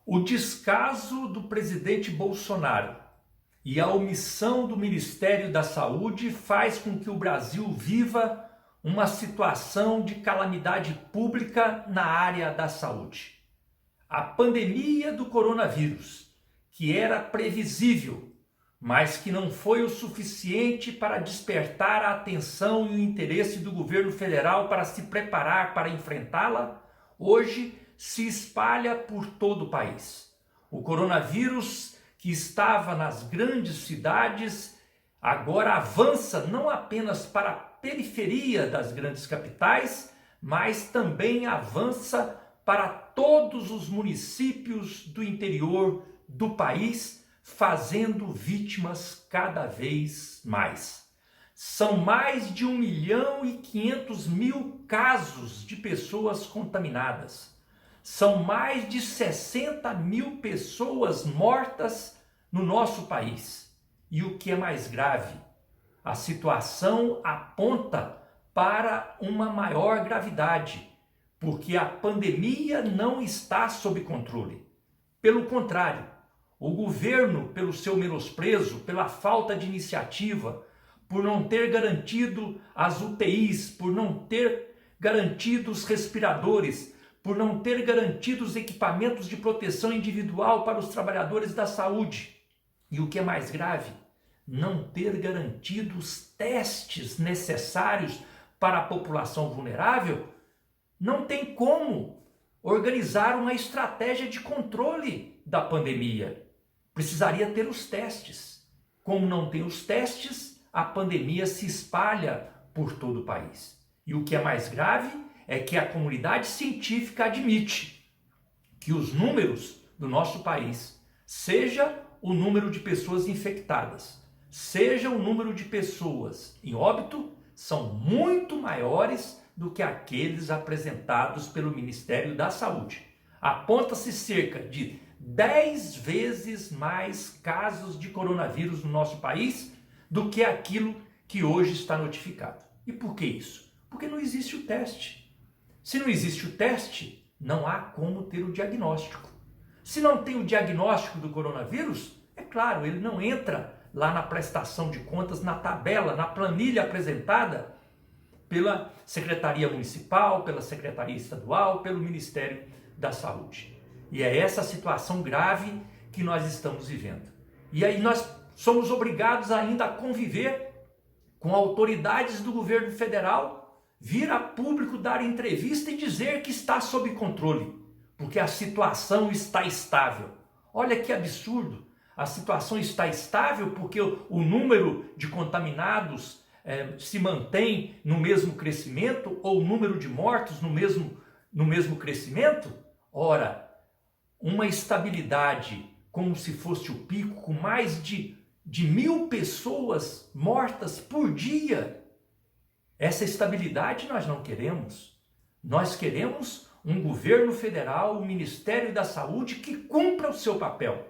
O descaso do presidente Bolsonaro e a omissão do Ministério da Saúde faz com que o Brasil viva uma situação de calamidade pública na área da saúde. A pandemia do coronavírus, que era previsível, mas que não foi o suficiente para despertar a atenção e o interesse do governo federal para se preparar para enfrentá-la, hoje se espalha por todo o país. O coronavírus, que estava nas grandes cidades, agora avança não apenas para a periferia das grandes capitais, mas também avança para todos os municípios do interior do país, fazendo vítimas cada vez mais. São mais de 1.500.000 casos de pessoas contaminadas. São mais de 60.000 pessoas mortas no nosso país. E o que é mais grave, a situação aponta para uma maior gravidade, porque a pandemia não está sob controle. Pelo contrário, o governo, pelo seu menosprezo, pela falta de iniciativa, por não ter garantido as UTIs, por não ter garantido os respiradores, por não ter garantido os equipamentos de proteção individual para os trabalhadores da saúde. E o que é mais grave, não ter garantido os testes necessários para a população vulnerável, não tem como organizar uma estratégia de controle da pandemia. Precisaria ter os testes. Como não tem os testes, a pandemia se espalha por todo o país. E o que é mais grave é que a comunidade científica admite que os números do nosso país, seja o número de pessoas infectadas, seja o número de pessoas em óbito, são muito maiores do que aqueles apresentados pelo Ministério da Saúde. Aponta-se cerca de 10 vezes mais casos de coronavírus no nosso país do que aquilo que hoje está notificado. E por que isso? Porque não existe o teste. Se não existe o teste, não há como ter o diagnóstico. Se não tem o diagnóstico do coronavírus, é claro, ele não entra lá na prestação de contas, na tabela, na planilha apresentada pela Secretaria Municipal, pela Secretaria Estadual, pelo Ministério da Saúde. E é essa situação grave que nós estamos vivendo. E aí nós somos obrigados ainda a conviver com autoridades do governo federal, vir a público dar entrevista e dizer que está sob controle, porque a situação está estável. Olha que absurdo! A situação está estável porque o número de contaminados se mantém no mesmo crescimento, ou o número de mortos no mesmo crescimento? Ora, uma estabilidade como se fosse o pico, com mais de 1.000 pessoas mortas por dia. Essa estabilidade nós não queremos. Nós queremos um governo federal, um Ministério da Saúde que cumpra o seu papel,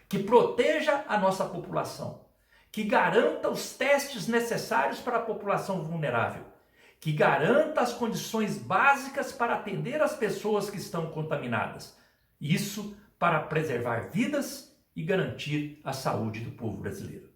que proteja a nossa população, que garanta os testes necessários para a população vulnerável, que garanta as condições básicas para atender as pessoas que estão contaminadas. Isso para preservar vidas e garantir a saúde do povo brasileiro.